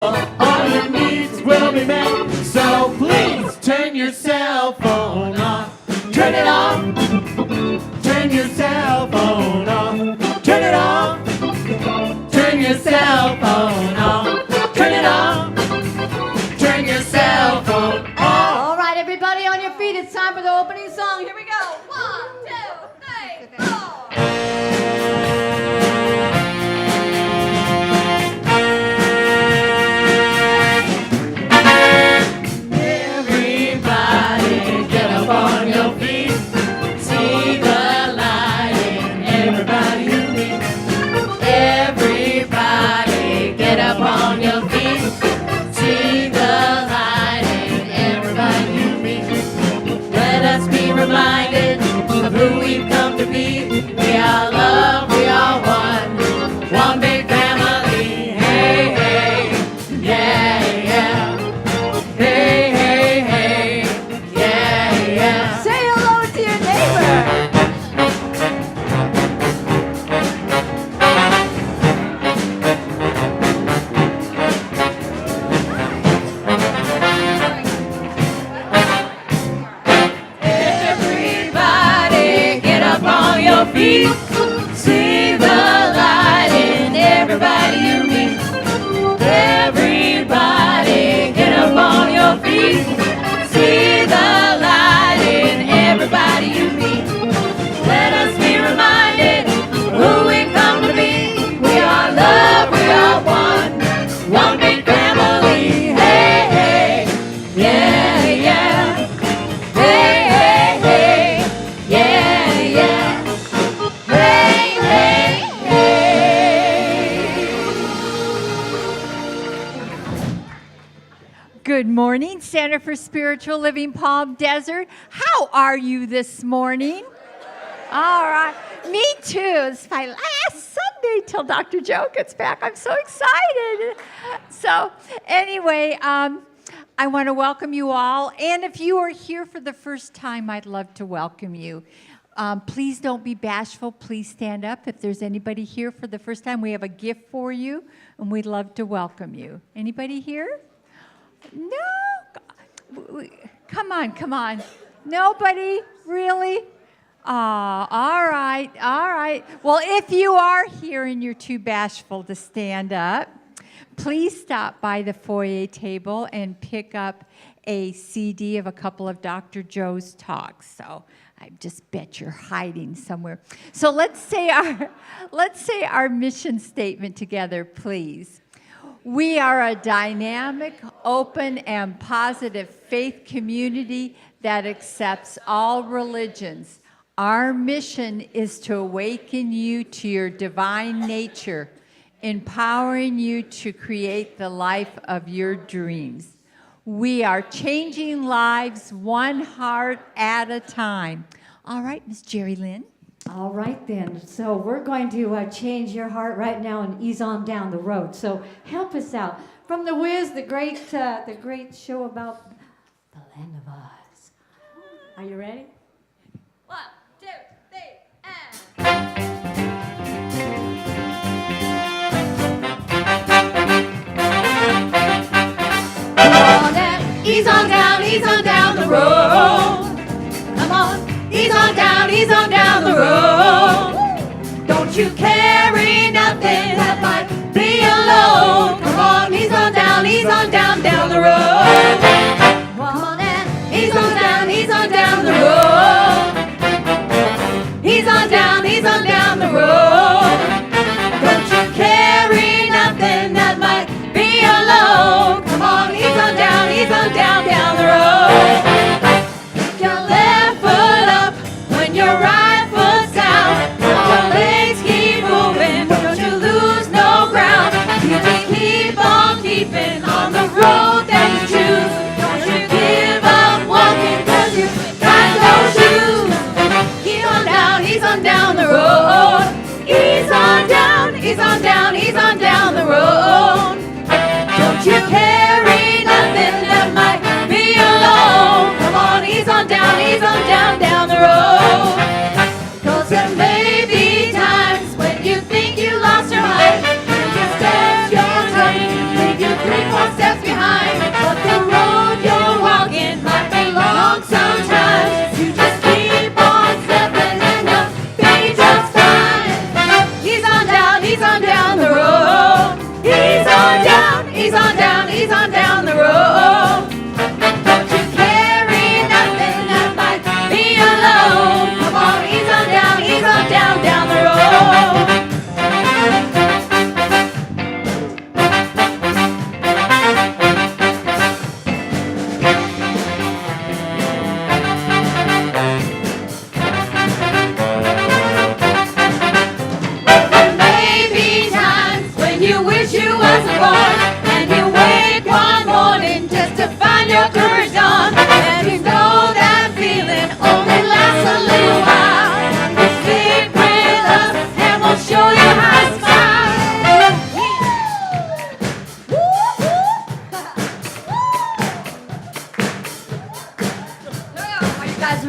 All your needs will be met. So please turn your cell phone off. Turn it off. Turn your cell phone off. Turn it off. Turn your cell phone off. Turn it off. Turn your cell phone off. All right, everybody on your feet. It's time for the opening song. Here we go. 1, 2, 3, 4. On your feet, see the light in everybody you meet. Everybody get up on your feet, see the light in everybody you meet. Let us be reminded of who we've come to be. We are love, we are one big family. Hey, hey, yeah, yeah. Hey, hey, hey, yeah, yeah. Say hello to your neighbor. Everybody get up on your feet. See the light in everybody you meet. Everybody get up on your feet. See the light in everybody you meet. Let us be reminded who we come to be. We are love, we are one big family. Hey, hey, yeah, yeah. Hey, hey, hey, yeah, yeah. Hey, hey, hey. Good morning, Center for Spiritual Living Palm Desert. How are you this morning? All right. Me too. It's my last Sunday till Dr. Joe gets back. I'm so excited. So anyway, I want to welcome you all. And if you are here for the first time, I'd love to welcome you. Please don't be bashful. Please stand up. If there's anybody here for the first time, we have a gift for you, and we'd love to welcome you. Anybody here? No? Come on. Nobody? Really? All right. Well, if you are here and you're too bashful to stand up, please stop by the foyer table and pick up a CD of a couple of Dr. Joe's talks. So I just bet you're hiding somewhere. So let's say our mission statement together, please. We are a dynamic, open, and positive faith community that accepts all religions. Our mission is to awaken you to your divine nature, empowering you to create the life of your dreams. We are changing lives one heart at a time. All right, Miss Jerry Lynn. All right then, so we're going to change your heart right now and ease on down the road. So help us out. From The Wiz, the great show about the Land of Oz. Are you ready? 1, 2, 3, and... Come on and ease on down the road. Come on. Ease on down the road. Don't you carry nothing that might be a load. Come on, ease on down the road. Come on and ease on down the road. Ease on down the road. Don't you carry nothing that might be a load. Come on, ease on down the road. Your right foot down, your legs keep moving, don't you lose no ground. You just keep on keeping on the road that you choose. Don't you give up walking, 'cause you got those shoes. Ease on down the road. Ease on down the road. Don't you carry nothing that might be alone. Come on, ease on down the road. 'Cause there may be times when you think you lost your mind, and you stand your time, leave you 3, 4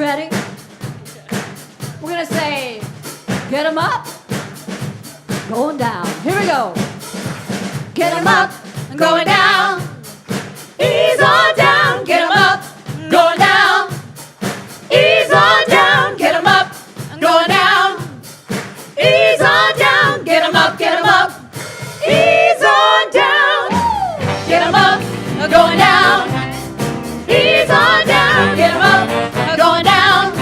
ready? We're gonna say, get 'em up, going down. Here we go. Get 'em up, Going down. Ease on down. Get 'em up. Going down. Ease on down. Get 'em up. Going down. Ease on down. Get 'em up. Get 'em up. Ease on down. Get 'em up. Going down. Ease on down. Get 'em up. Going down.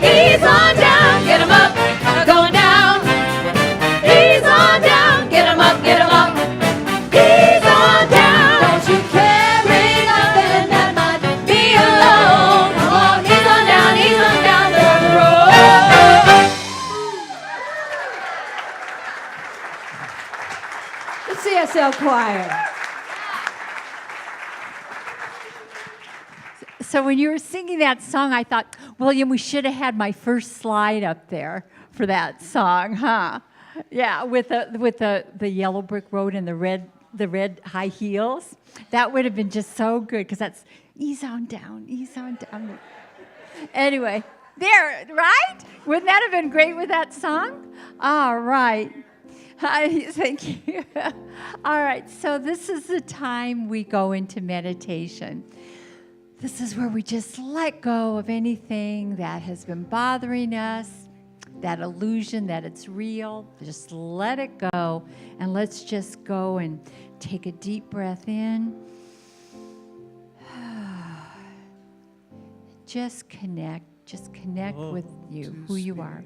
Ease on down. Get 'em up. Going down. Ease on down. Get 'em up. Get 'em up. Ease on down. Don't you carry nothing that might be alone. Come on, ease on down the road. the CSL choir. So when you were singing that song, I thought, William, we should have had my first slide up there for that song, huh? Yeah, with the yellow brick road and the red high heels. That would have been just so good because that's ease on down, ease on down. Anyway, there, right? Wouldn't that have been great with that song? All right. Thank you. All right, so this is the time we go into meditation. This is where we just let go of anything that has been bothering us, that illusion that it's real. Just let it go, and let's just go and take a deep breath in. Just connect with you, who you are.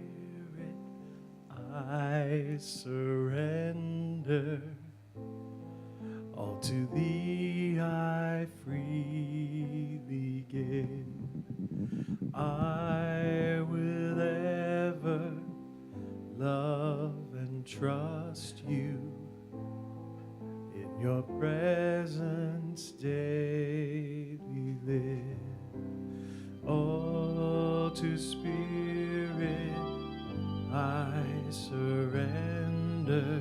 I surrender. All to thee I freely give. I will ever love and trust you. In your presence daily live. All to Spirit I surrender.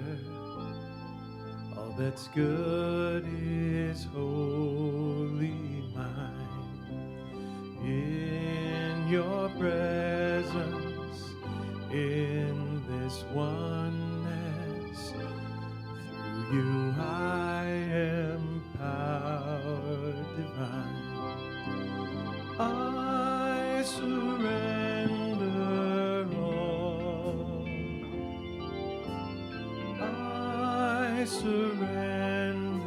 All that's good is wholly mine. In your presence, in this oneness, through you I am power divine. I surrender all. I surrender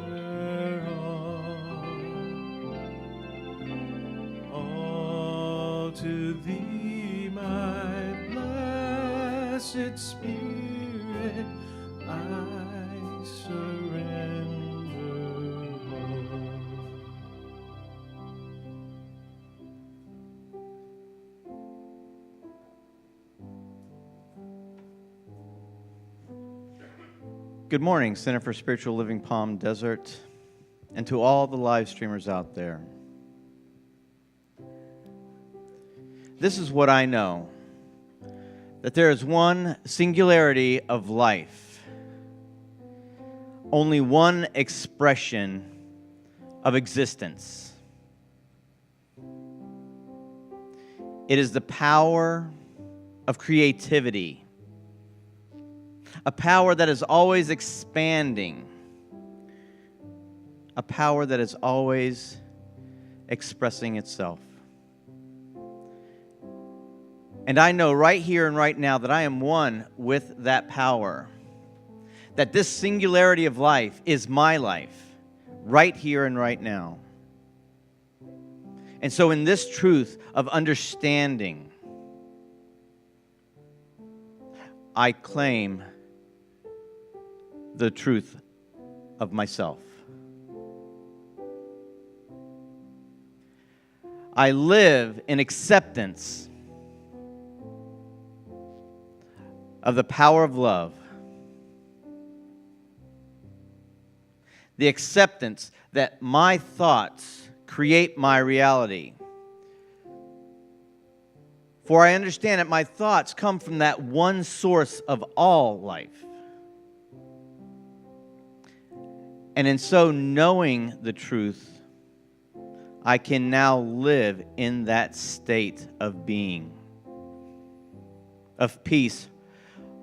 all to thee, my blessed Spirit. I surrender all. Good morning, Center for Spiritual Living Palm Desert, and to all the live streamers out there. This is what I know, that there is one singularity of life, only one expression of existence. It is the power of creativity. A power that is always expanding. A power that is always expressing itself. And I know right here and right now that I am one with that power. That this singularity of life is my life, right here and right now. And so in this truth of understanding, I claim the truth of myself. I live in acceptance of the power of love. The acceptance that my thoughts create my reality. For I understand that my thoughts come from that one source of all life. And in so knowing the truth, I can now live in that state of being, of peace,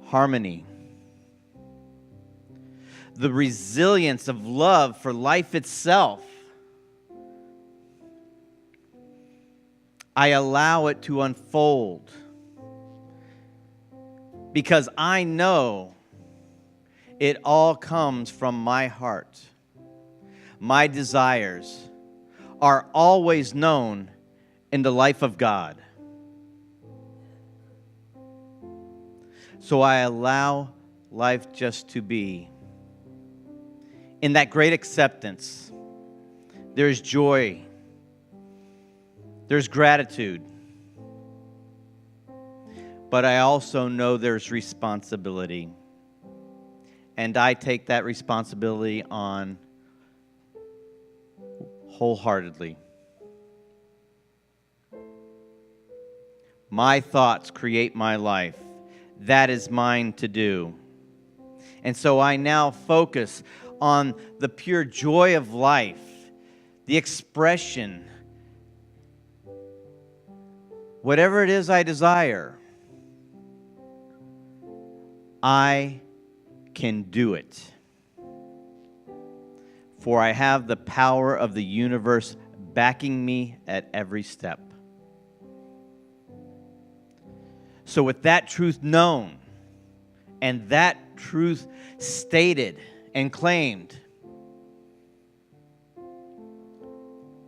harmony, the resilience of love for life itself. I allow it to unfold because I know it all comes from my heart. My desires are always known in the life of God. So I allow life just to be. In that great acceptance, there's joy, there's gratitude, but I also know there's responsibility. And I take that responsibility on wholeheartedly. My thoughts create my life. That is mine to do. And so I now focus on the pure joy of life, the expression, whatever it is I desire, I can do it. For I have the power of the universe backing me at every step. So with that truth known and that truth stated and claimed,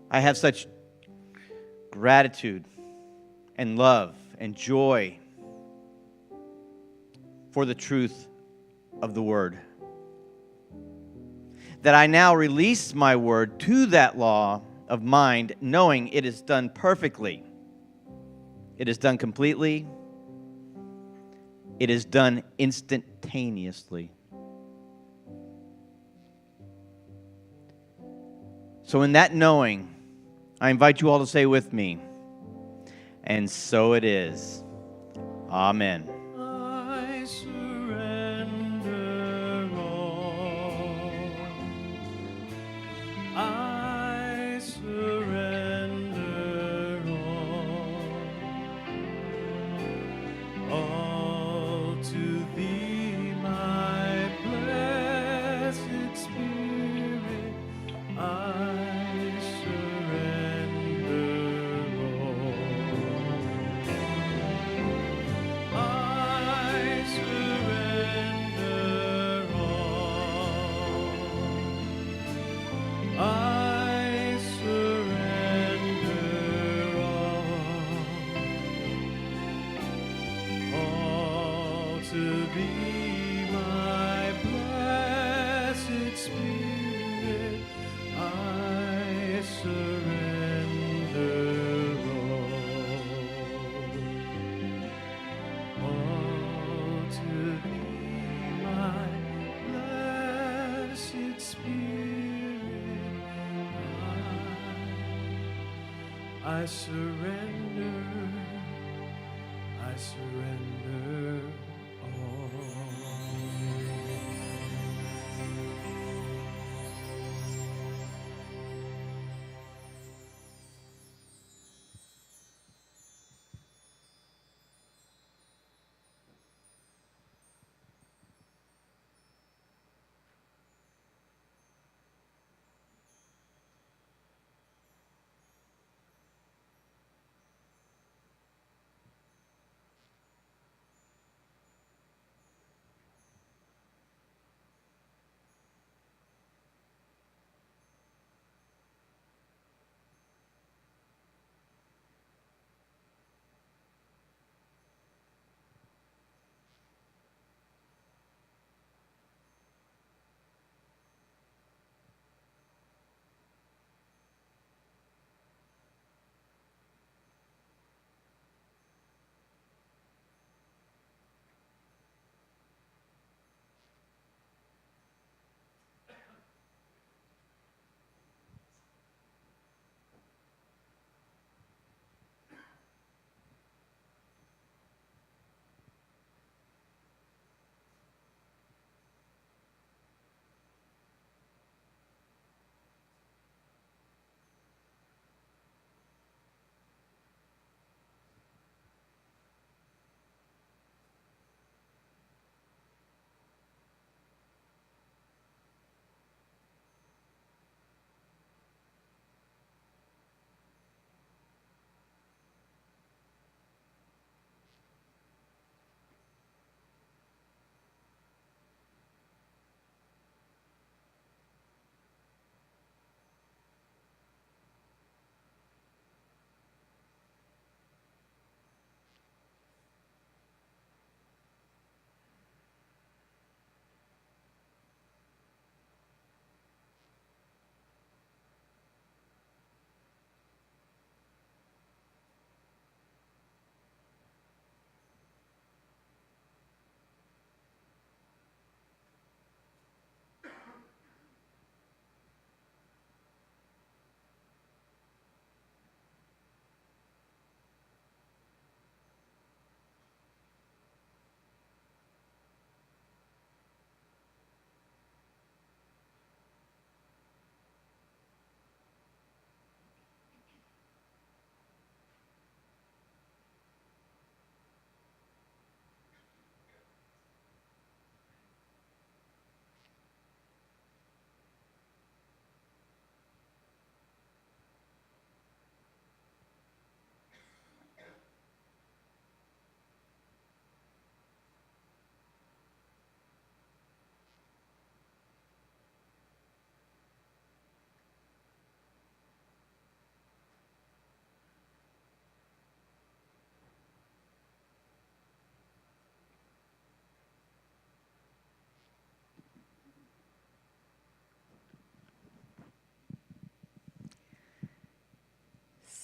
I have such gratitude and love and joy for the truth of the word, that I now release my word to that law of mind, knowing it is done perfectly. It is done completely. It is done instantaneously. So in that knowing, I invite you all to say with me, and so it is. Amen. I surrender all. I surrender all to Thee, my blessed Spirit. I surrender all. I surrender all. I surrender all to Thee, my blessed Spirit. I surrender all to Thee, my blessed Spirit. I surrender all.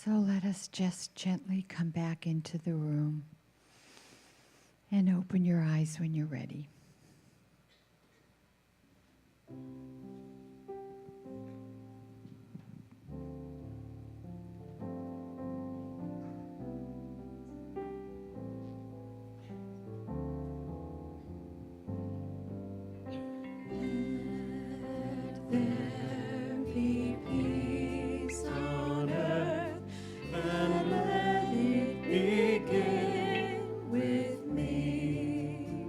So let us just gently come back into the room and open your eyes when you're ready. There be peace on earth, and let it begin with me.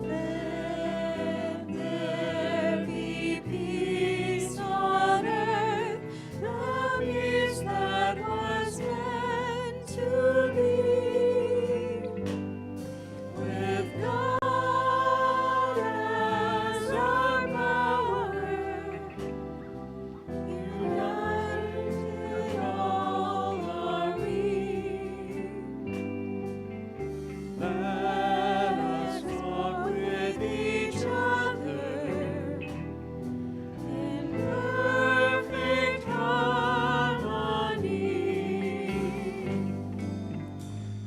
Let there be peace on earth, the peace that was meant to be. With God as our power, united all are we. Let us walk with each other in perfect harmony.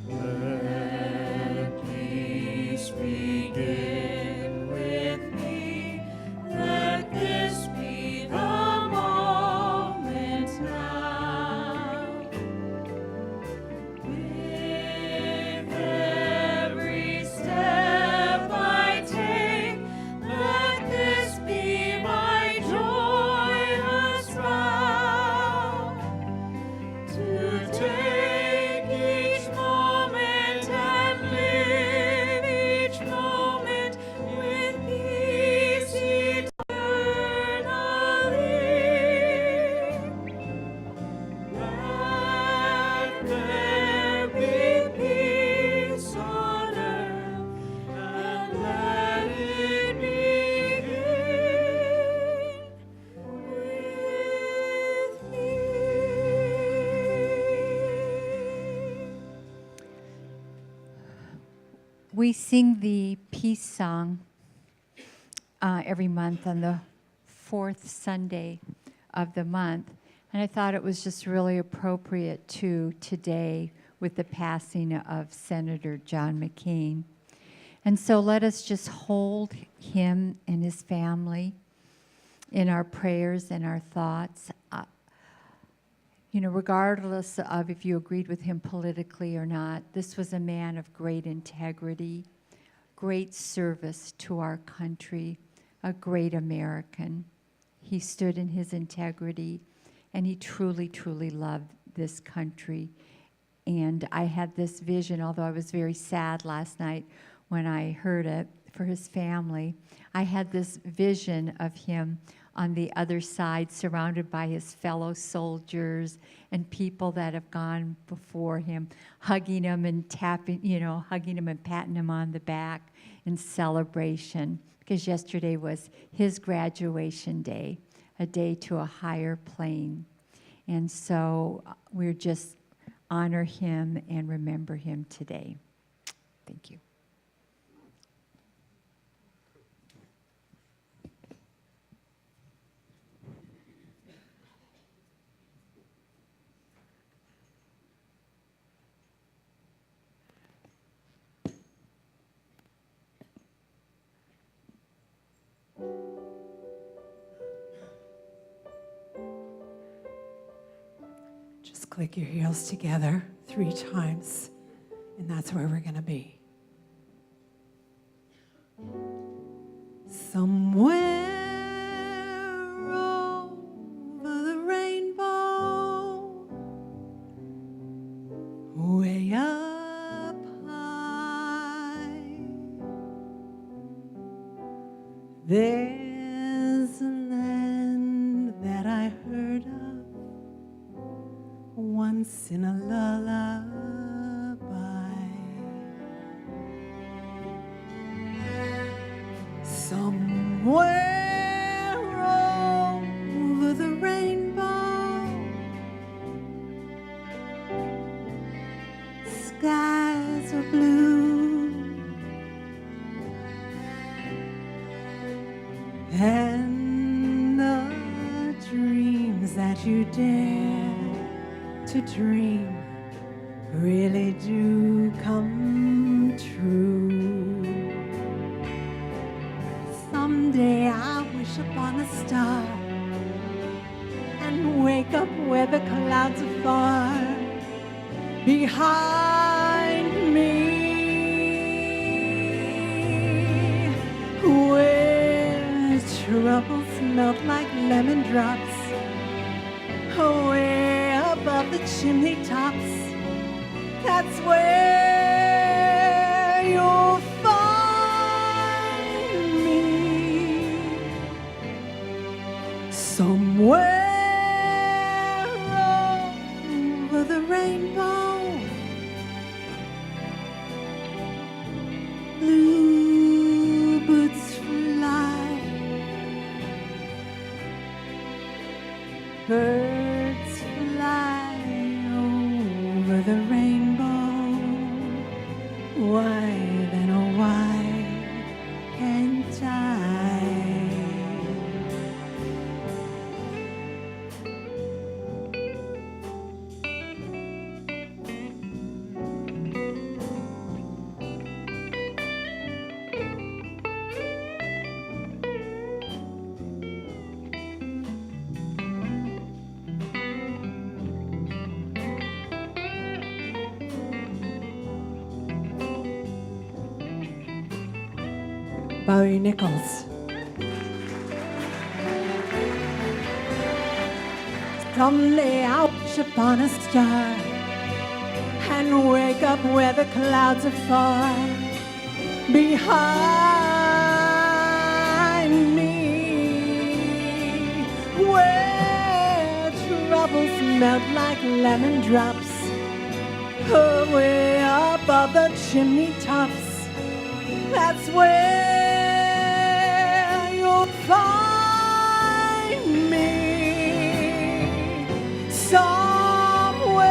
Let peace begin with me. Let this be the moment now. With every step I take, let this be my joyous vow. To take each moment and live each moment with peace eternally. Let there be peace on earth, and let it begin with me. We sing the peace song every month on the fourth Sunday of the month. And I thought it was just really appropriate to today with the passing of Senator John McCain. And so let us just hold him and his family in our prayers and our thoughts. Regardless of if you agreed with him politically or not, this was a man of great integrity, great service to our country, a great American. He stood in his integrity, and he truly, truly loved this country. And I had this vision, although I was very sad last night when I heard it for his family. I had this vision of him on the other side, surrounded by his fellow soldiers and people that have gone before him, hugging him and hugging him and patting him on the back in celebration, because yesterday was his graduation day, a day to a higher plane. And so we're just honor him and remember him today. Thank you. Just click your heels together 3 times, and that's where we're going to be. Somewhere over the rainbow, way up high, there's a land that I heard of once in a lullaby. Somewhere over the rainbow, skies are blue, and the dreams that you dare to dream really do come true. Someday I wish upon a star and wake up where the clouds are far behind me, where troubles melt like lemon drops way above the chimney tops. That's where you'll find me, somewhere over the rainbow. Bluebirds fly, birds fly over the rainbow. Why then, oh why can't I? Bowie Nichols. Someday I'll wish upon a star and wake up where the clouds are far behind me, where troubles melt like lemon drops way above the chimney tops. That's where you'll find me, somewhere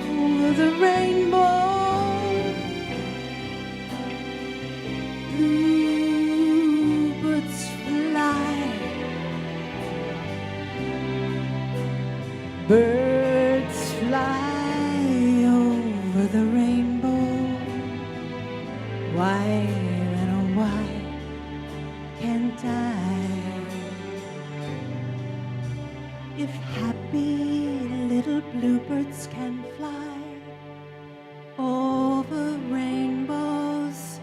over the rainbow. Bluebirds fly, birds fly over the rainbow. Why then, oh why can't I? If happy little bluebirds can fly over rainbows,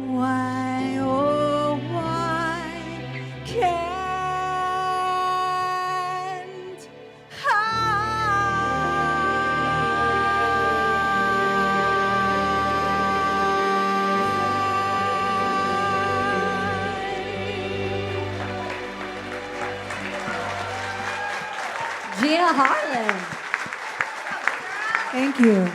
why, oh why can't Gina Harlan. Thank you.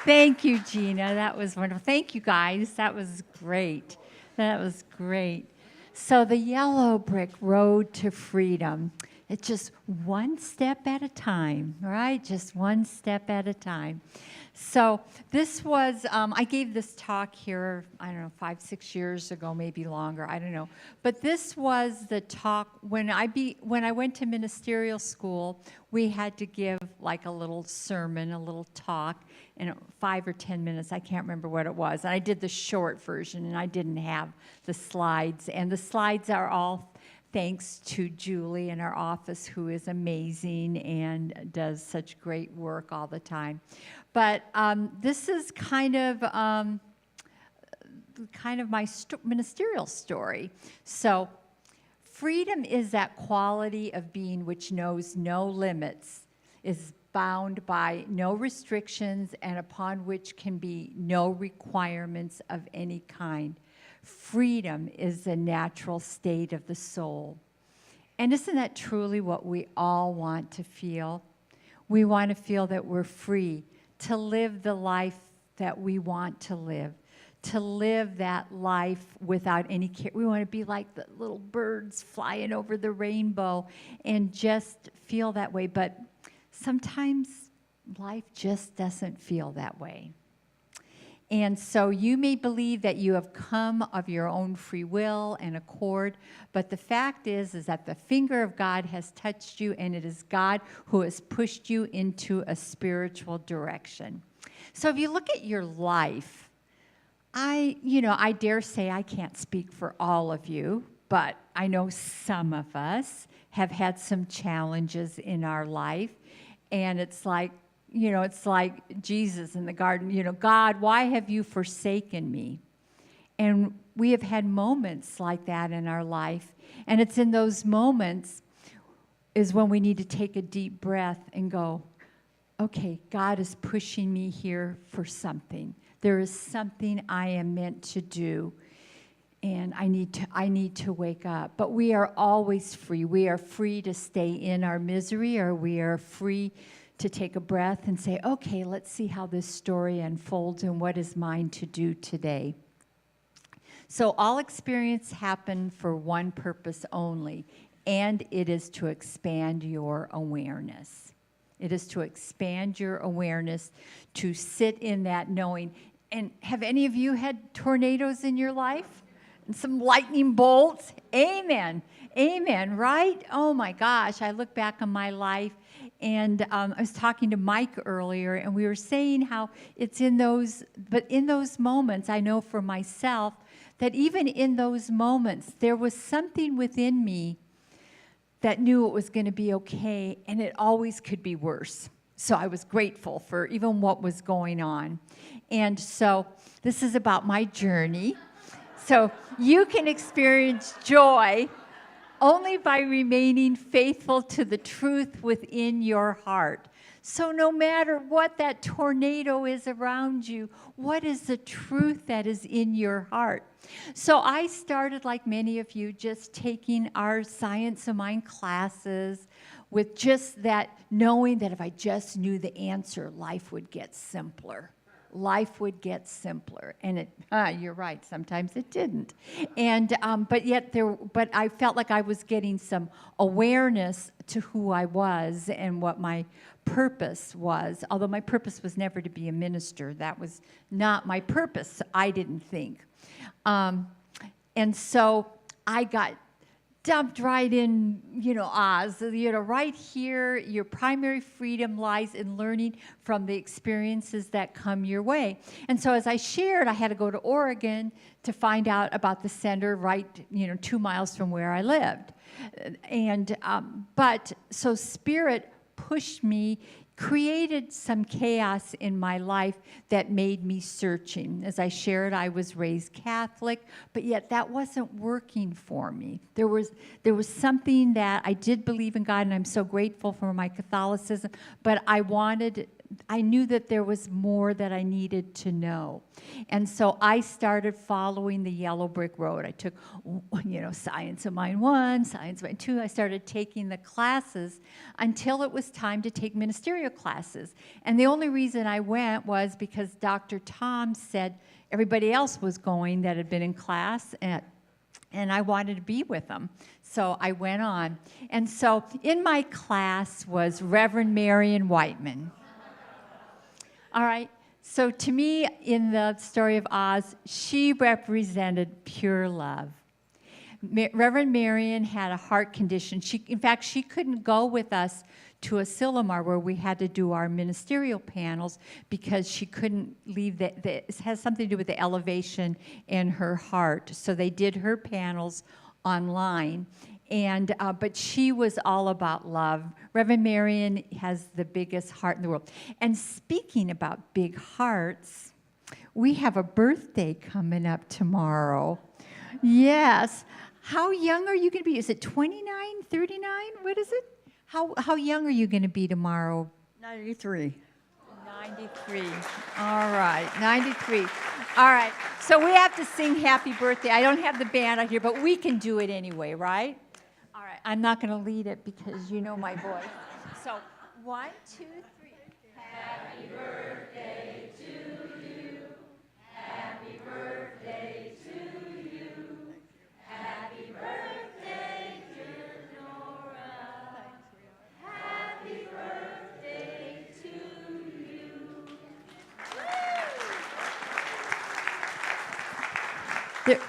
Thank you, Gina. That was wonderful. Thank you, guys. That was great. That was great. So the yellow brick road to freedom, it's just one step at a time, right? Just one step at a time. So this was, I gave this talk here, I don't know, 5-6 years ago, maybe longer, I don't know. But this was the talk, when I went to ministerial school, we had to give like a little sermon, a little talk, in 5 or 10 minutes, I can't remember what it was. And I did the short version, and I didn't have the slides. And the slides are all thanks to Julie in our office, who is amazing and does such great work all the time. But this is kind of my ministerial story. So freedom is that quality of being which knows no limits, is bound by no restrictions, and upon which can be no requirements of any kind. Freedom is the natural state of the soul. And isn't that truly what we all want to feel? We want to feel that we're free to live the life that we want to live that life without any care. We want to be like the little birds flying over the rainbow and just feel that way. But sometimes life just doesn't feel that way. And so you may believe that you have come of your own free will and accord, but the fact is that the finger of God has touched you, and it is God who has pushed you into a spiritual direction. So if you look at your life, I dare say I can't speak for all of you, but I know some of us have had some challenges in our life, and it's like Jesus in the garden, God, why have you forsaken me? And we have had moments like that in our life, and it's in those moments is when we need to take a deep breath and go, okay, God is pushing me here for something. There is something I am meant to do, and I need to wake up. But we are always free. We are free to stay in our misery, or we are free to take a breath and say, okay, let's see how this story unfolds and what is mine to do today. So all experience happen for one purpose only, and it is to expand your awareness. It is to expand your awareness, to sit in that knowing. And have any of you had tornadoes in your life? And some lightning bolts? Amen. Amen, right? Oh my gosh, I look back on my life, and I was talking to Mike earlier, and we were saying how it's in those moments, I know for myself, that even in those moments, there was something within me that knew it was going to be okay, and it always could be worse. So I was grateful for even what was going on. And so this is about my journey. So you can experience joy only by remaining faithful to the truth within your heart. So no matter what that tornado is around you, what is the truth that is in your heart? So I started, like many of you, just taking our Science of Mind classes with just that knowing that if I just knew the answer, life would get simpler. Life would get simpler, and you're right, sometimes it didn't. And but I felt like I was getting some awareness to who I was and what my purpose was, although my purpose was never to be a minister. That was not my purpose, I didn't think. And so I got dumped right in, Oz. Right here, your primary freedom lies in learning from the experiences that come your way. And so as I shared, I had to go to Oregon to find out about the center right, 2 miles from where I lived. And, so Spirit pushed me, created some chaos in my life that made me searching. As I shared, I was raised Catholic, but yet that wasn't working for me. There was something that I did believe in God, and I'm so grateful for my Catholicism, but I knew that there was more that I needed to know. And so I started following the yellow brick road. I took, Science of Mind 1, Science of Mind 2. I started taking the classes until it was time to take ministerial classes. And the only reason I went was because Dr. Tom said everybody else was going that had been in class, and I wanted to be with them. So I went on. And so in my class was Reverend Marion Whiteman. All right, so to me, in the story of Oz, she represented pure love. Reverend Marion had a heart condition. In fact, she couldn't go with us to Asilomar where we had to do our ministerial panels because she couldn't leave it has something to do with the elevation in her heart. So they did her panels online. But she was all about love. Reverend Marion has the biggest heart in the world. And speaking about big hearts, we have a birthday coming up tomorrow. Yes. How young are you going to be? Is it 29, 39? What is it? How young are you going to be tomorrow? 93. 93. All right, 93. All right, so we have to sing happy birthday. I don't have the band out here, but we can do it anyway, right? All right, I'm not going to lead it because you know my voice. So 1, 2, 3. Happy birthday to you. Happy birthday to you. Happy birthday, dear Nora. Happy birthday to you.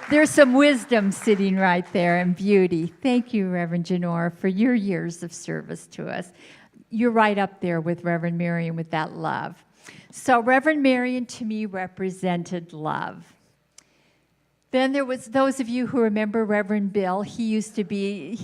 There's some wisdom sitting right there and beauty. Thank you, Reverend Janora, for your years of service to us. You're right up there with Reverend Marion with that love. So Reverend Marion to me represented love. Then there was those of you who remember Reverend Bill. He used to be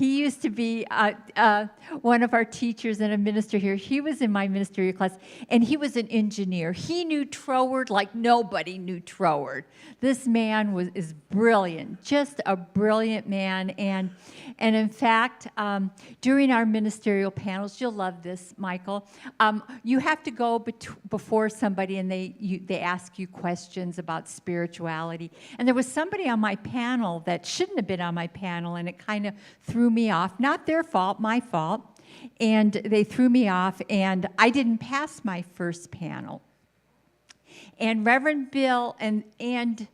one of our teachers and a minister here. He was in my ministerial class, and he was an engineer. He knew Troward like nobody knew Troward. This man is brilliant, just a brilliant man. And in fact, during our ministerial panels, you'll love this, Michael. You have to go before somebody, and they ask you questions about spirituality. And there was somebody on my panel that shouldn't have been on my panel, and it kind of threw me off. Not their fault, my fault. And they threw me off, and I didn't pass my first panel. And Reverend Bill and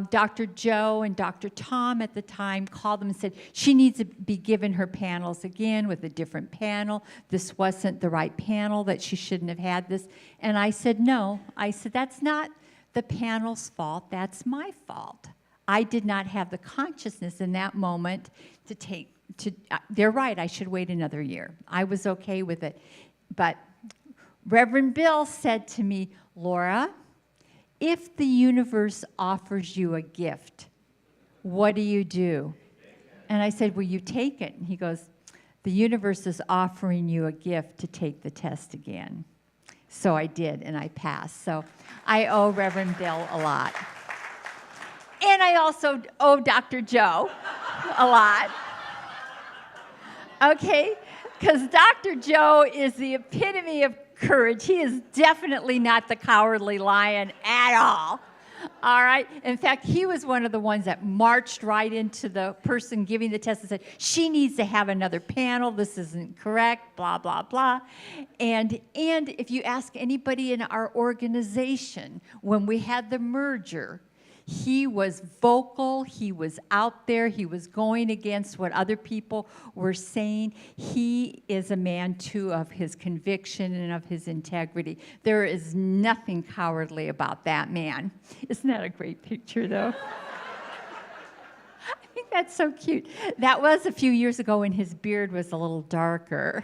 Dr. Joe and Dr. Tom at the time called them and said, she needs to be given her panels again with a different panel. This wasn't the right panel, that she shouldn't have had this. And I said, no. I said, that's not the panel's fault. That's my fault. I did not have the consciousness in that moment they're right, I should wait another year. I was okay with it. But Reverend Bill said to me, Laura, if the universe offers you a gift, what do you do? And I said, well, you take it. And he goes, the universe is offering you a gift to take the test again. So I did, and I passed. So I owe Reverend Bill a lot. And I also owe Dr. Joe a lot. Okay? Because Dr. Joe is the epitome of courage. He is definitely not the cowardly lion at all. All right? In fact, he was one of the ones that marched right into the person giving the test and said, she needs to have another panel. This isn't correct, blah, blah, blah. And if you ask anybody in our organization, when we had the merger, he was vocal, he was out there, he was going against what other people were saying. He is a man, too, of his conviction and of his integrity. There is nothing cowardly about that man. Isn't that a great picture, though? I think that's so cute. That was a few years ago when his beard was a little darker.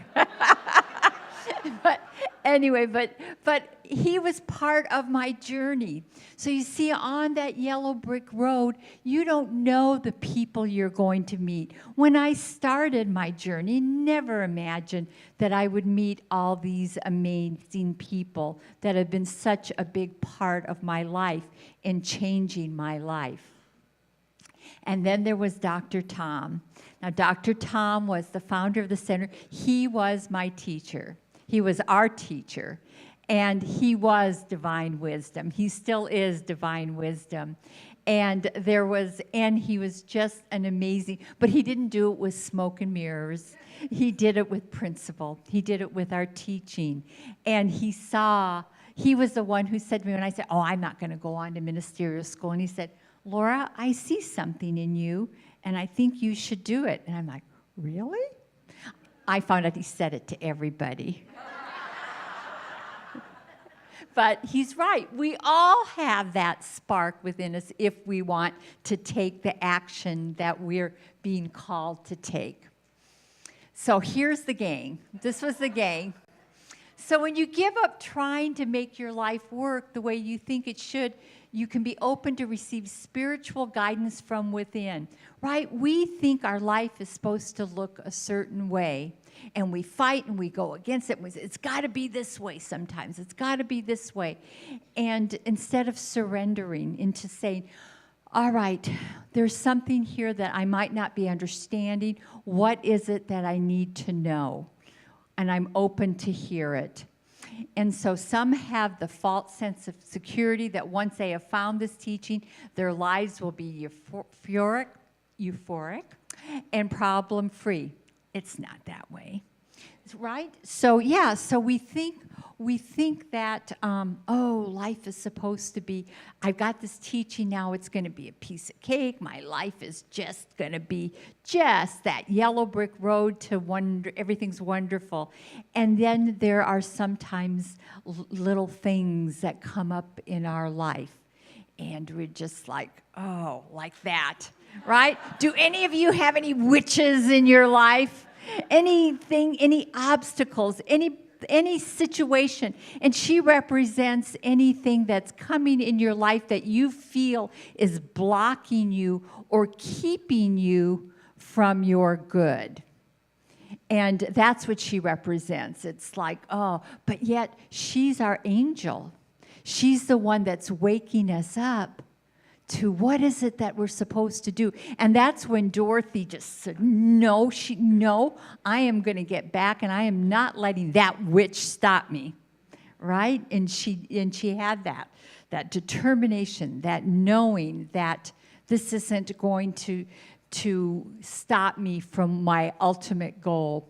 But anyway, but he was part of my journey. So you see, on that yellow brick road, you don't know the people you're going to meet. When I started my journey, never imagined that I would meet all these amazing people that have been such a big part of my life in changing my life. And then there was Dr. Tom. Now, Dr. Tom was the founder of the center. He was my teacher. He was our teacher, and he was divine wisdom. He still is divine wisdom. And he was just an amazing, but he didn't do it with smoke and mirrors. He did it with principle. He did it with our teaching. And he was the one who said to me when I said, oh, I'm not going to go on to ministerial school. And he said, Laura, I see something in you, and I think you should do it. And I'm like, really? I found out he said it to everybody. But he's right. We all have that spark within us if we want to take the action that we're being called to take. So here's the gang. This was the gang. So when you give up trying to make your life work the way you think it should, you can be open to receive spiritual guidance from within, right? We think our life is supposed to look a certain way, and we fight and we go against it. It's got to be this way sometimes. It's got to be this way. And instead of surrendering into saying, all right, there's something here that I might not be understanding. What is it that I need to know? And I'm open to hear it. And so some have the false sense of security that once they have found this teaching, their lives will be euphoric and problem-free. It's not that way, right? So yeah, so we think that, life is supposed to be, I've got this teaching now, it's going to be a piece of cake. My life is just going to be just that yellow brick road to wonder, everything's wonderful. And then there are sometimes little things that come up in our life. And we're just like, oh, like that, right? Do any of you have any witches in your life? Anything, any obstacles, any situation? And she represents anything that's coming in your life that you feel is blocking you or keeping you from your good. And that's what she represents. It's like, oh, but yet she's our angel. She's the one that's waking us up to what is it that we're supposed to do. And that's when Dorothy just said, no, I am going to get back, and I am not letting that witch stop me, right? And she had that determination, that knowing that this isn't going to stop me from my ultimate goal.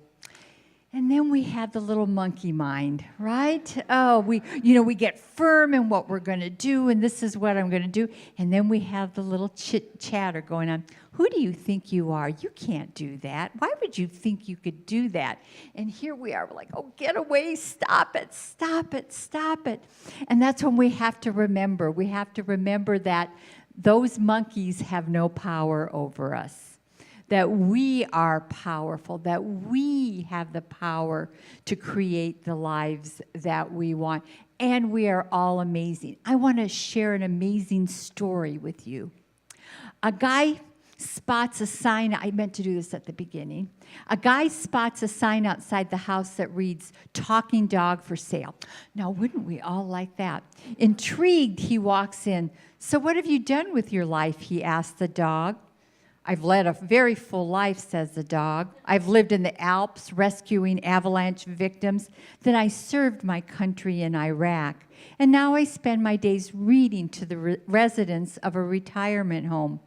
And then we have the little monkey mind, right? Oh, we get firm in what we're going to do, and this is what I'm going to do. And then we have the little chatter going on. Who do you think you are? You can't do that. Why would you think you could do that? And here we are, we're like, oh, get away, stop it, stop it, stop it. And that's when we have to remember. We have to remember that those monkeys have no power over us. That we are powerful, that we have the power to create the lives that we want. And we are all amazing. I want to share an amazing story with you. A guy spots a sign. I meant to do this at the beginning. A guy spots a sign outside the house that reads, "Talking dog for sale." Now, wouldn't we all like that? Intrigued, he walks in. "So what have you done with your life?" he asked the dog. "I've led a very full life," says the dog. "I've lived in the Alps rescuing avalanche victims. Then I served my country in Iraq. And now I spend my days reading to the residents of a retirement home."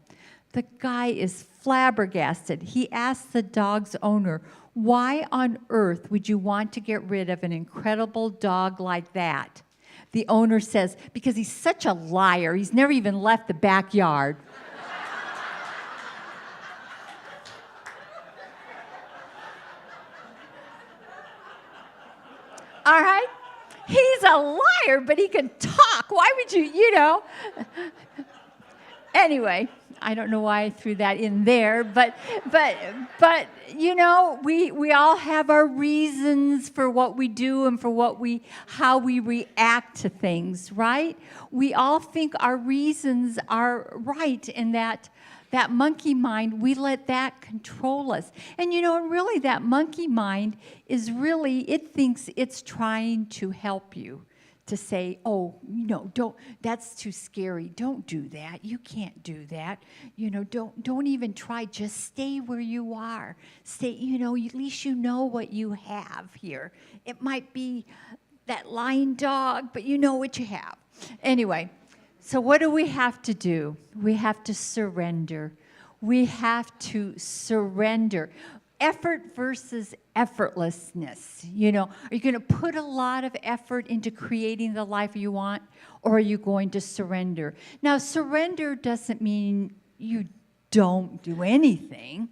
The guy is flabbergasted. He asks the dog's owner, "Why on earth would you want to get rid of an incredible dog like that?" The owner says, "Because he's such a liar. He's never even left the backyard." All right? He's a liar, but he can talk. Why would you? Anyway, I don't know why I threw that in there, but we all have our reasons for what we do and for how we react to things, right? We all think our reasons are right, and that monkey mind, we let that control us. And really that monkey mind is really, it thinks it's trying to help you, to say, oh, don't, that's too scary. Don't do that. You can't do that. Don't even try. Just stay where you are. Stay, at least you know what you have here. It might be that lying dog, but you know what you have. Anyway. So what do we have to do? We have to surrender. We have to surrender. Effort versus effortlessness. Are you going to put a lot of effort into creating the life you want, or are you going to surrender? Now, surrender doesn't mean you don't do anything,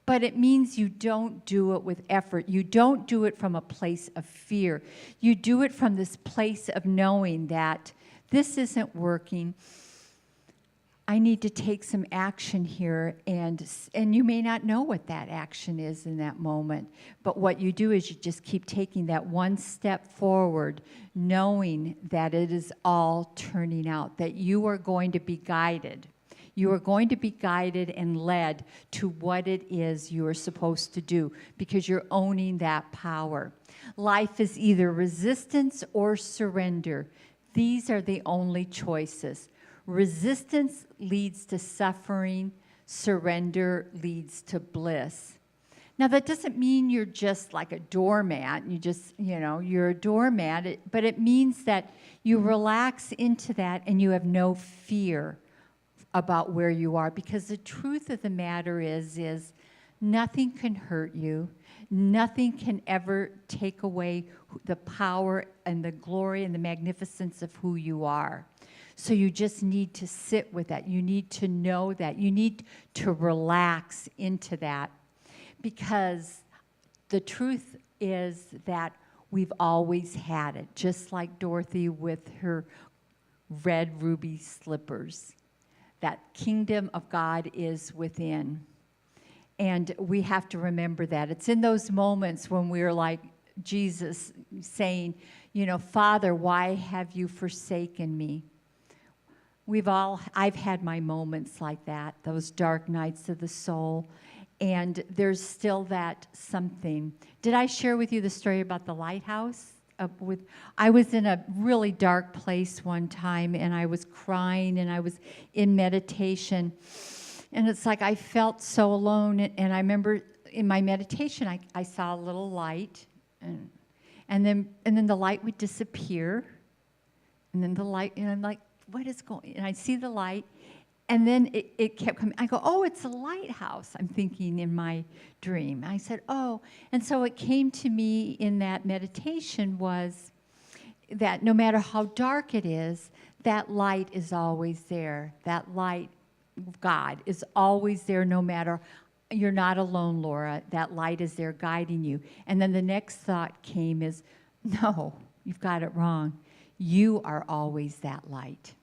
but it means you don't do it with effort. You don't do it from a place of fear. You do it from this place of knowing that this isn't working. I need to take some action here, and you may not know what that action is in that moment. But what you do is you just keep taking that one step forward, knowing that it is all turning out, that you are going to be guided. You are going to be guided and led to what it is you are supposed to do, because you're owning that power. Life is either resistance or surrender. These are the only choices. Resistance leads to suffering. Surrender leads to bliss. Now, that doesn't mean you're just like a doormat. You're a doormat. But it means that you relax into that and you have no fear about where you are. Because the truth of the matter is nothing can hurt you. Nothing can ever take away the power and the glory and the magnificence of who you are. So you just need to sit with that. You need to know that. You need to relax into that. Because the truth is that we've always had it. Just like Dorothy with her red ruby slippers. That kingdom of God is within. And we have to remember that. It's in those moments when we're like Jesus saying, you know, Father, why have you forsaken me? I've had my moments like that, those dark nights of the soul. And there's still that something. Did I share with you the story about the lighthouse? I was in a really dark place one time, and I was crying, and I was in meditation. And it's like I felt so alone. And I remember in my meditation, I saw a little light. And then the light would disappear. And then the light, and I'm like, what is going on? And I see the light. And then it kept coming. I go, oh, it's a lighthouse, I'm thinking in my dream. I said, oh. And so it came to me in that meditation was that no matter how dark it is, that light is always there. That light, God, is always there no matter. You're not alone, Laura. That light is there guiding you. And then the next thought came is, no, you've got it wrong. You are always that light.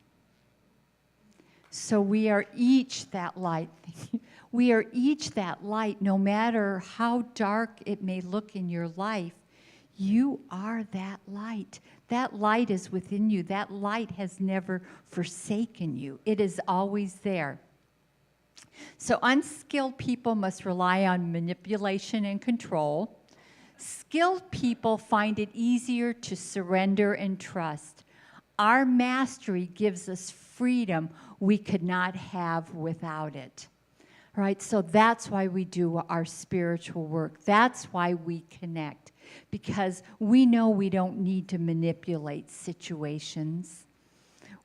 So we are each that light. We are each that light, no matter how dark it may look in your life. You are that light. That light is within you. That light has never forsaken you. It is always there. So unskilled people must rely on manipulation and control. Skilled people find it easier to surrender and trust. Our mastery gives us freedom we could not have without it. Right? So that's why we do our spiritual work. That's why we connect. Because we know we don't need to manipulate situations.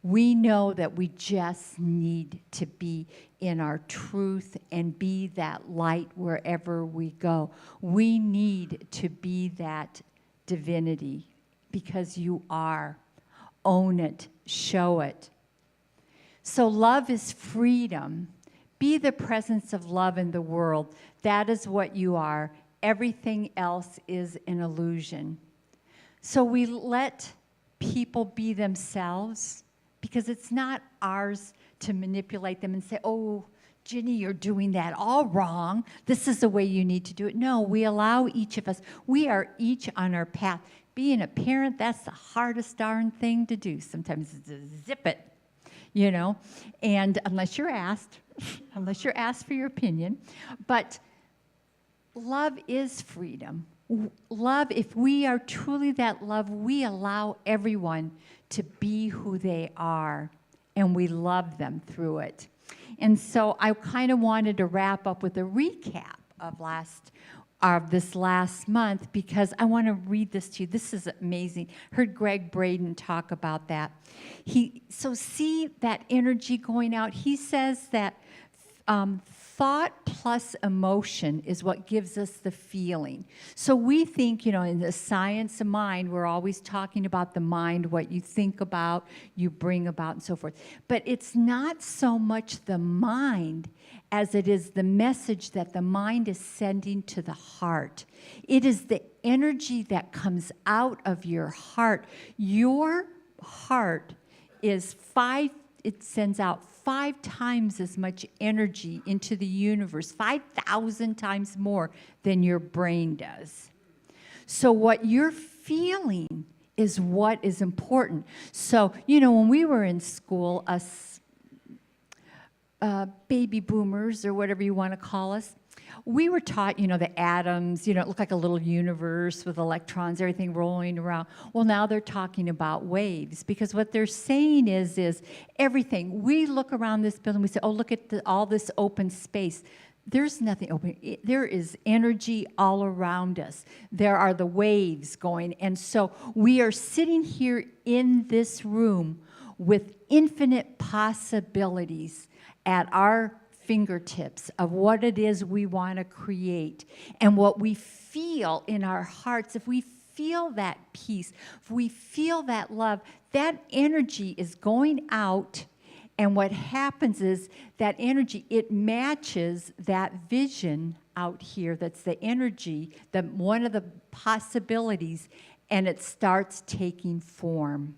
We know that we just need to be in our truth and be that light wherever we go. We need to be that divinity because you are. Own it, show it. So love is freedom. Be the presence of love in the world. That is what you are. Everything else is an illusion. So we let people be themselves because it's not ours to manipulate them and say, oh, Ginny, you're doing that all wrong. This is the way you need to do it. No, we allow each of us. We are each on our path. Being a parent, that's the hardest darn thing to do. Sometimes it's to zip it, you know, and unless you're asked for your opinion. But love is freedom. Love, if we are truly that love, we allow everyone to be who they are, and we love them through it. And so I kind of wanted to wrap up with a recap of this last month because I want to read this to you. This is amazing. Heard Greg Braden talk about that. So see that energy going out. He says that thought plus emotion is what gives us the feeling. So we think, you know, in the science of mind, we're always talking about the mind, what you think about, you bring about, and so forth. But it's not so much the mind as it is the message that the mind is sending to the heart. It is the energy that comes out of your heart. Your heart is it sends out 5 times as much energy into the universe, 5,000 times more than your brain does. So what you're feeling is what is important. So, you know, when we were in school, us baby boomers or whatever you want to call us, we were taught, you know, the atoms, you know, it looked like a little universe with electrons, everything rolling around. Well, now they're talking about waves because what they're saying is everything. We look around this building, we say, oh, look at all this open space. There's nothing open. There is energy all around us. There are the waves going. And so we are sitting here in this room with infinite possibilities at our fingertips of what it is we want to create and what we feel in our hearts. If we feel that peace, if we feel that love, that energy is going out, and what happens is that energy, it matches that vision out here. That's the energy, one of the possibilities, and it starts taking form.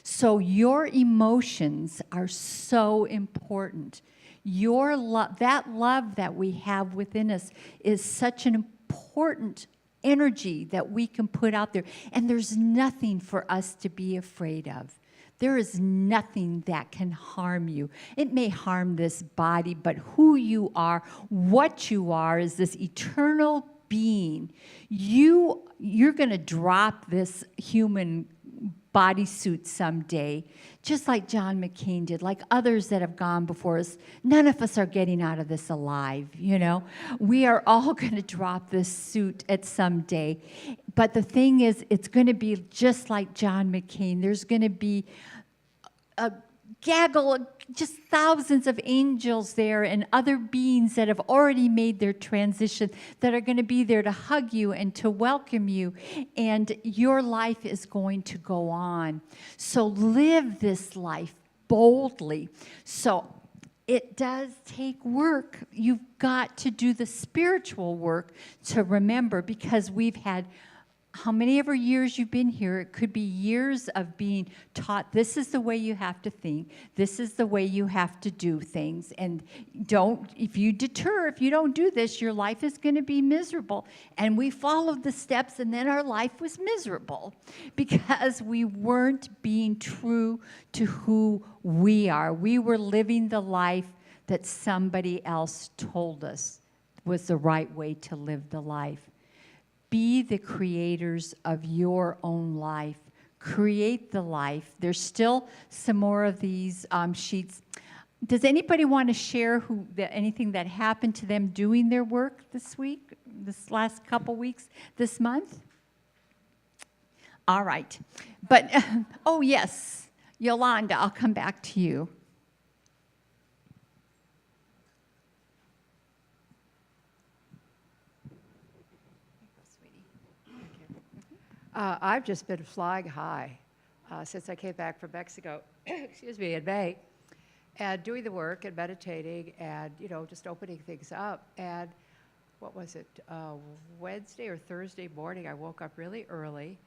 So your emotions are so important. Your love, that love that we have within us is such an important energy that we can put out there. And there's nothing for us to be afraid of. There is nothing that can harm you. It may harm this body, but who you are, what you are, is this eternal being. You're going to drop this human bodysuit someday, just like John McCain did, like others that have gone before us. None of us are getting out of this alive, you know. We are all going to drop this suit at some day. But the thing is, it's going to be just like John McCain. There's going to be a gaggle of just thousands of angels there and other beings that have already made their transition that are going to be there to hug you and to welcome you, and your life is going to go on. So live this life boldly. So it does take work. You've got to do the spiritual work to remember, because we've had how many ever years you've been here, it could be years of being taught, this is the way you have to think, this is the way you have to do things, and if you don't do this, your life is going to be miserable. And we followed the steps, and then our life was miserable because we weren't being true to who we are. We were living the life that somebody else told us was the right way to live the life. Be the creators of your own life. Create the life. There's still some more of these sheets. Does anybody want to share anything that happened to them doing their work this week, this last couple weeks, this month? All right. But, oh yes, Yolanda, I'll come back to you. I've just been flying high since I came back from Mexico, excuse me, in May, and doing the work and meditating and, just opening things up. And what was it, Wednesday or Thursday morning, I woke up really early.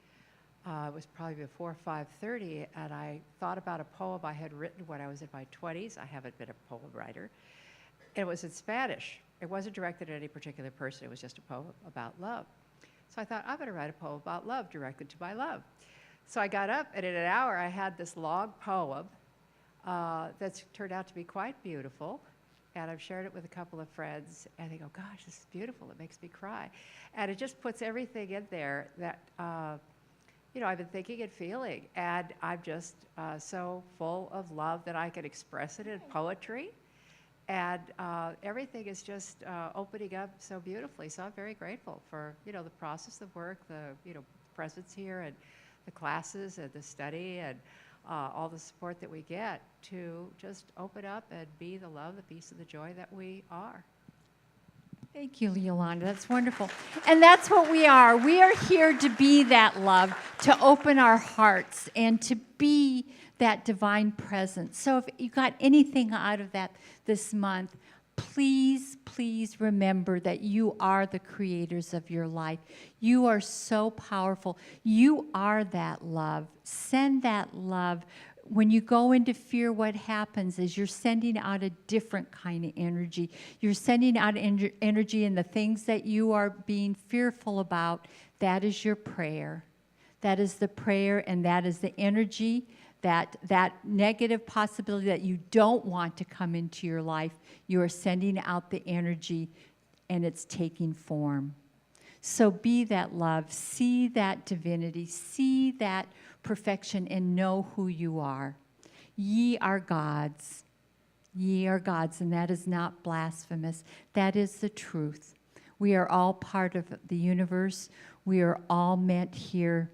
It was probably before 5:30, and I thought about a poem I had written when I was in my 20s. I haven't been a poem writer. And it was in Spanish. It wasn't directed at any particular person. It was just a poem about love. So I thought, I'm going to write a poem about love directed to my love. So I got up, and in an hour, I had this long poem that's turned out to be quite beautiful. And I've shared it with a couple of friends, and they go, gosh, this is beautiful. It makes me cry. And it just puts everything in there that, I've been thinking and feeling. And I'm just so full of love that I can express it in poetry. And everything is just opening up so beautifully. So I'm very grateful for, the process of work, the, presence here, and the classes and the study and all the support that we get to just open up and be the love, the peace, and the joy that we are. Thank you, Yolanda. That's wonderful. And that's what we are. We are here to be that love, to open our hearts, and to be that divine presence. So if you got anything out of that this month, please, please remember that you are the creators of your life. You are so powerful. You are that love. Send that love. When you go into fear, what happens is you're sending out a different kind of energy. You're sending out energy in the things that you are being fearful about. That is your prayer. That is the prayer, and that is the energy, that negative possibility that you don't want to come into your life. You are sending out the energy, and it's taking form. So be that love. See that divinity. See that perfection, and know who you are. Ye are gods. Ye are gods, and that is not blasphemous. That is the truth. We are all part of the universe. We are all meant here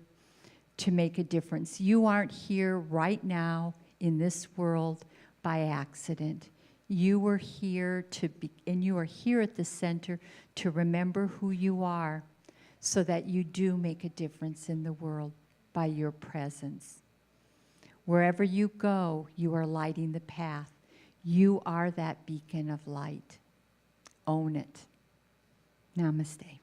to make a difference. You aren't here right now in this world by accident. You were here and you are here at the center to remember who you are, so that you do make a difference in the world by your presence. Wherever you go, you are lighting the path. You are that beacon of light. Own it. Namaste.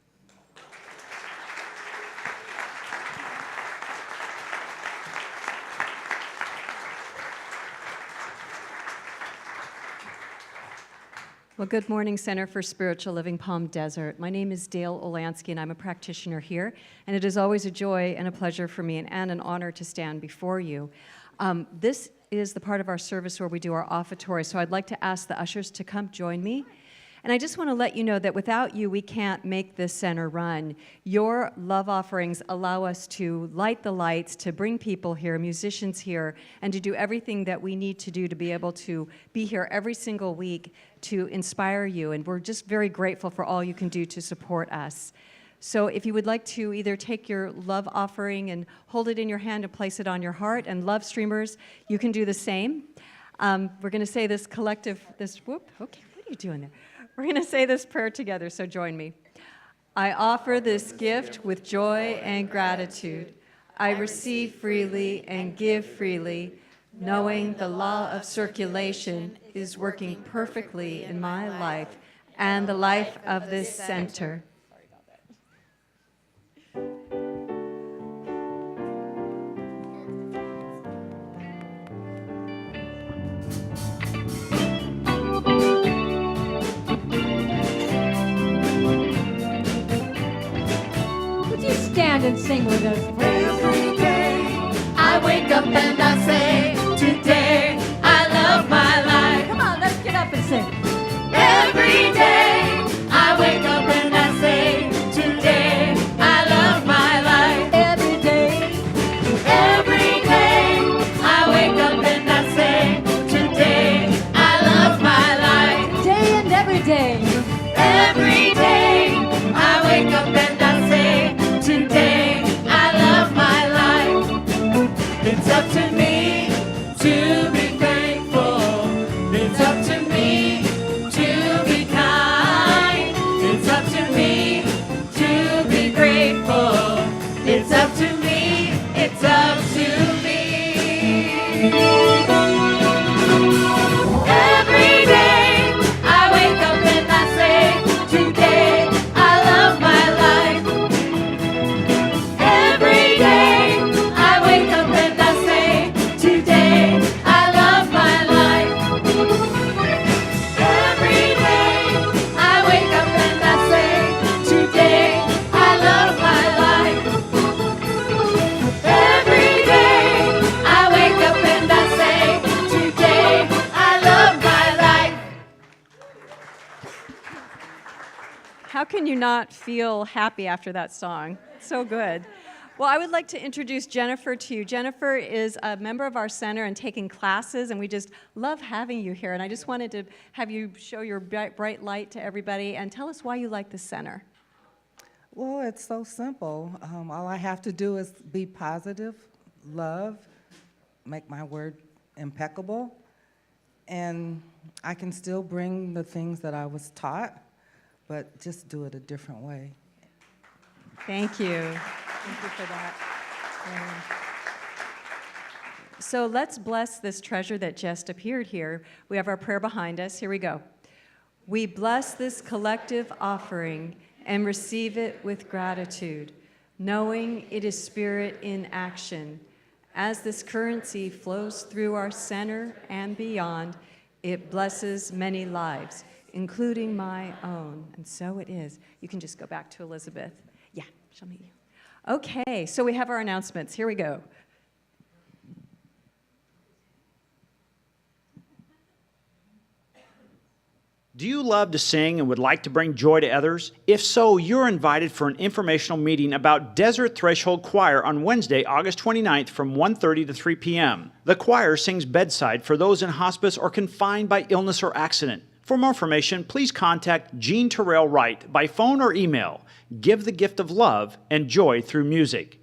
Well, good morning, Center for Spiritual Living Palm Desert. My name is Dale Olansky, and I'm a practitioner here. And it is always a joy and a pleasure for me and an honor to stand before you. This is the part of our service where we do our offertory, so I'd like to ask the ushers to come join me. And I just want to let you know that without you, we can't make this center run. Your love offerings allow us to light the lights, to bring people here, musicians here, and to do everything that we need to do to be able to be here every single week to inspire you. And we're just very grateful for all you can do to support us. So if you would like to either take your love offering and hold it in your hand and place it on your heart, and love streamers, you can do the same. We're going to say this collective, whoop, okay, what are you doing there? We're going to say this prayer together, so join me. I offer this gift with joy and gratitude. I receive freely and give freely, knowing the law of circulation is working perfectly in my life and the life of this center. Stand and sing with us. Every day I wake up and I say, today I love my life. Come on, let's get up and sing. Every day I wake up and I say, today I love my life. Every day. Every day I wake up and I say, today I love my life. Day and every day. Every day I wake up and I say, today I love my life. It's up to me to be thankful. It's up to me to be kind. It's up to me to be grateful. It's up to me. It's up to me. Every day I wake up and I say, today I love my life. Every day I wake up and I say, today I love my life. Every day I wake up and I say, today I love my life. Every day I wake up and I say, today I love my life. How can you not feel happy after that song? So good. Well, I would like to introduce Jennifer to you. Jennifer is a member of our center and taking classes, and we just love having you here. And I just wanted to have you show your bright light to everybody and tell us why you like the center. Well, it's so simple. All I have to do is be positive, love, make my word impeccable, and I can still bring the things that I was taught, but just do it a different way. Thank you. Thank you for that. So let's bless this treasure that just appeared here. We have our prayer behind us. Here we go. We bless this collective offering and receive it with gratitude, knowing it is spirit in action. As this currency flows through our center and beyond, it blesses many lives, including my own. And so it is. You can just go back to Elizabeth. Yeah, she'll meet you. Okay, so we have our announcements. Here we go. Do you love to sing and would like to bring joy to others? If so, you're invited for an informational meeting about Desert Threshold Choir on Wednesday, August 29th from 1:30 to 3 p.m. The choir sings bedside for those in hospice or confined by illness or accident. For more information, please contact Jean Terrell Wright by phone or email. Give the gift of love and joy through music.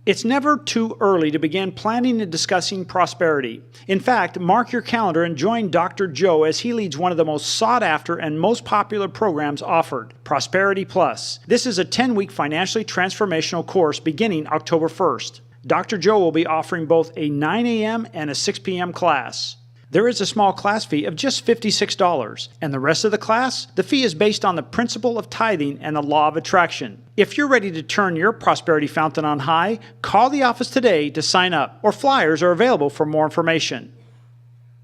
It's never too early to begin planning and discussing prosperity. In fact, mark your calendar and join Dr. Joe as he leads one of the most sought-after and most popular programs offered, Prosperity Plus. This is a 10-week financially transformational course beginning October 1st. Dr. Joe will be offering both a 9 a.m. and a 6 p.m. class. There is a small class fee of just $56, and the rest of the class, the fee is based on the principle of tithing and the law of attraction. If you're ready to turn your prosperity fountain on high, call the office today to sign up, or flyers are available for more information.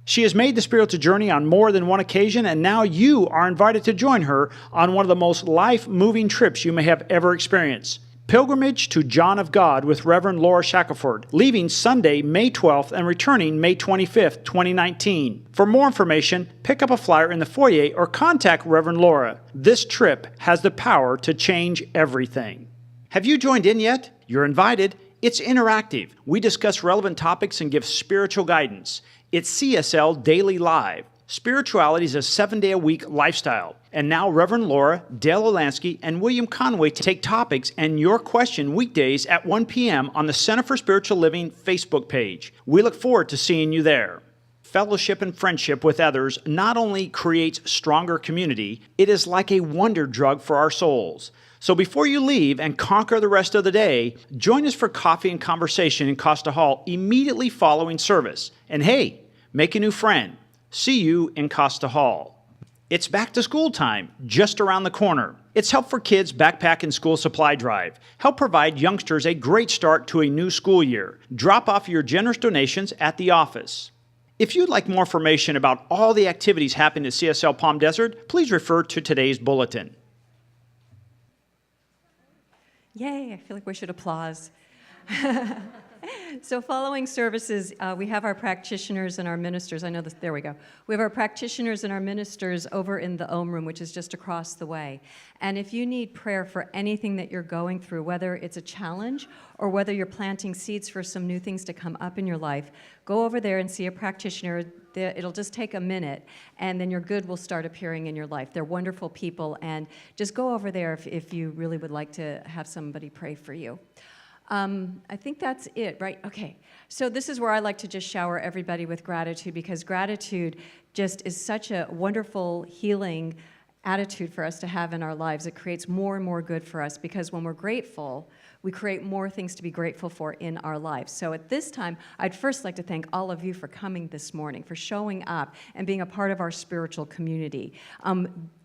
She has made the spiritual journey on more than one occasion, and now you are invited to join her on one of the most life-moving trips you may have ever experienced. Pilgrimage to John of God with Reverend Laura Shackelford, leaving Sunday, May 12th and returning May 25th, 2019. For more information, pick up a flyer in the foyer or contact Reverend Laura. This trip has the power to change everything. Have you joined in yet? You're invited. It's interactive. We discuss relevant topics and give spiritual guidance. It's CSL Daily Live. Spirituality is a 7-day-a-week lifestyle. And now Reverend Laura, Dale Olansky, and William Conway take topics and your question weekdays at 1 p.m. on the Center for Spiritual Living Facebook page. We look forward to seeing you there. Fellowship and friendship with others not only creates stronger community, it is like a wonder drug for our souls. So before you leave and conquer the rest of the day, join us for coffee and conversation in Costa Hall immediately following service. And hey, make a new friend. See you in Costa Hall. It's back to school time, just around the corner. It's Help for Kids Backpack and School Supply Drive. Help provide youngsters a great start to a new school year. Drop off your generous donations at the office. If you'd like more information about all the activities happening at CSL Palm Desert, please refer to today's bulletin. Yay, I feel like we should applause. So following services, we have our practitioners and our ministers. I know this, there we go. We have our practitioners and our ministers over in the Ohm Room, which is just across the way. And if you need prayer for anything that you're going through, whether it's a challenge or whether you're planting seeds for some new things to come up in your life, go over there and see a practitioner. It'll just take a minute, and then your good will start appearing in your life. They're wonderful people, and just go over there if you really would like to have somebody pray for you. I think that's it, right? Okay. So this is where I like to just shower everybody with gratitude, because gratitude just is such a wonderful healing attitude for us to have in our lives. It creates more and more good for us, because when we're grateful, we create more things to be grateful for in our lives. So at this time, I'd first like to thank all of you for coming this morning, for showing up and being a part of our spiritual community.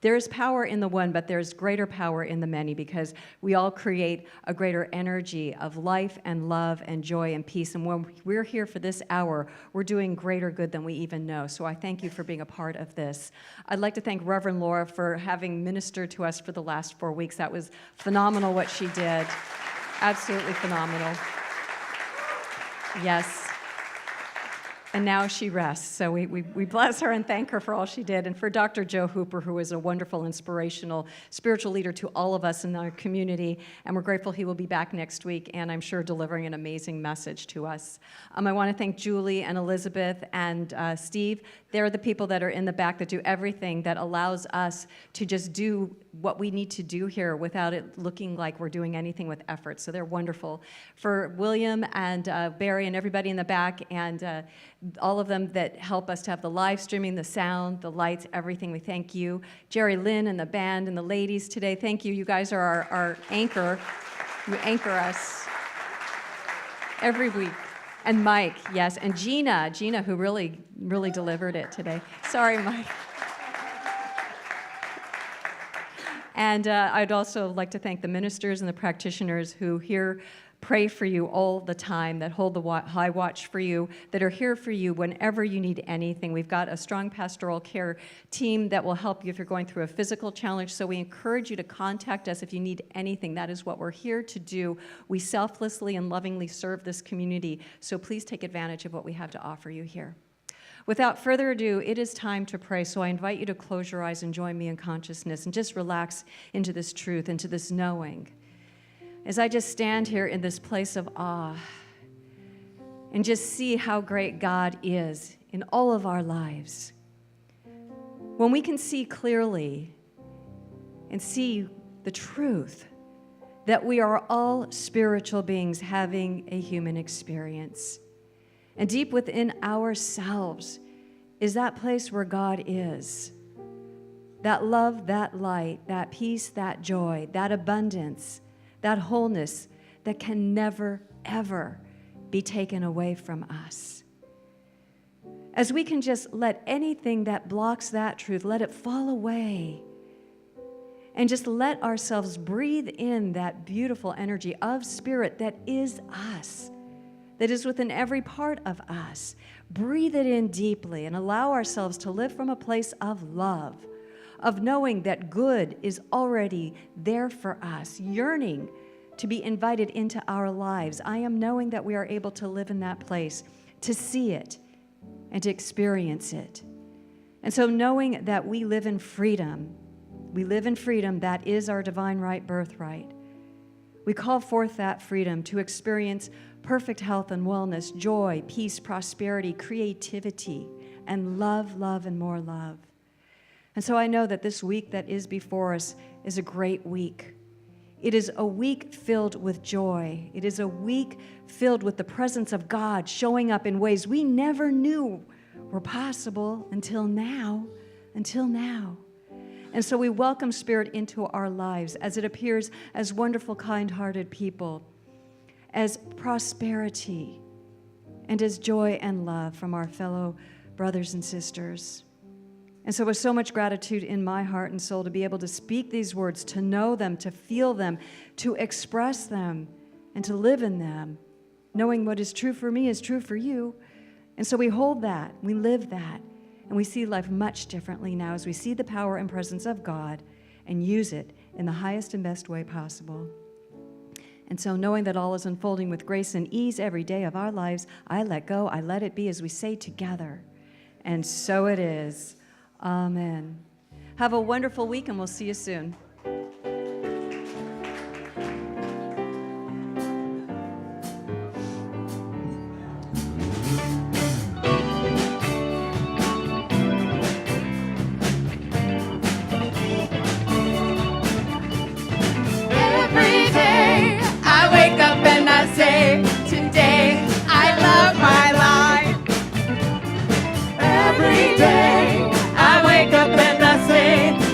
There's power in the one, but there's greater power in the many, because we all create a greater energy of life and love and joy and peace. And when we're here for this hour, we're doing greater good than we even know. So I thank you for being a part of this. I'd like to thank Reverend Laura for having ministered to us for the last 4 weeks. That was phenomenal what she did. Absolutely phenomenal. Yes. And now she rests. So we bless her and thank her for all she did. And for Dr. Joe Hooper, who is a wonderful, inspirational, spiritual leader to all of us in our community. And we're grateful he will be back next week, and I'm sure delivering an amazing message to us. I want to thank Julie and Elizabeth and Steve. They're the people that are in the back that do everything that allows us to just do what we need to do here without it looking like we're doing anything with effort. So they're wonderful. For William and Barry and everybody in the back, and all of them that help us to have the live streaming, the sound, the lights, everything, we thank you. Jerry Lynn and the band and the ladies today, thank you. You guys are our anchor. You anchor us every week. And Mike, yes, and Gina, who really delivered it today. Sorry, Mike. And I'd also like to thank the ministers and the practitioners who here pray for you all the time, that hold the high watch for you, that are here for you whenever you need anything. We've got a strong pastoral care team that will help you if you're going through a physical challenge, so we encourage you to contact us if you need anything. That is what we're here to do. We selflessly and lovingly serve this community, so please take advantage of what we have to offer you here. Without further ado, it is time to pray, so I invite you to close your eyes and join me in consciousness and just relax into this truth, into this knowing. As I just stand here in this place of awe and just see how great God is in all of our lives. When we can see clearly and see the truth that we are all spiritual beings having a human experience. And deep within ourselves is that place where God is. That love, that light, that peace, that joy, that abundance, that wholeness that can never, ever be taken away from us. As we can just let anything that blocks that truth, let it fall away, and just let ourselves breathe in that beautiful energy of spirit that is us, that is within every part of us. Breathe it in deeply and allow ourselves to live from a place of love, of knowing that good is already there for us, yearning to be invited into our lives. I am knowing that we are able to live in that place, to see it and to experience it. And so knowing that we live in freedom, that is our divine right birthright. We call forth that freedom to experience perfect health and wellness, joy, peace, prosperity, creativity, and love, and more love. And so I know that this week that is before us is a great week. It is a week filled with joy. It is a week filled with the presence of God showing up in ways we never knew were possible until now. And so we welcome Spirit into our lives as it appears as wonderful, kind-hearted people, as prosperity, and as joy and love from our fellow brothers and sisters. And so with so much gratitude in my heart and soul to be able to speak these words, to know them, to feel them, to express them, and to live in them, knowing what is true for me is true for you. And so we hold that, we live that, and we see life much differently now as we see the power and presence of God and use it in the highest and best way possible. And so knowing that all is unfolding with grace and ease every day of our lives, I let go, I let it be, as we say together. And so it is. Amen. Have a wonderful week, and we'll see you soon.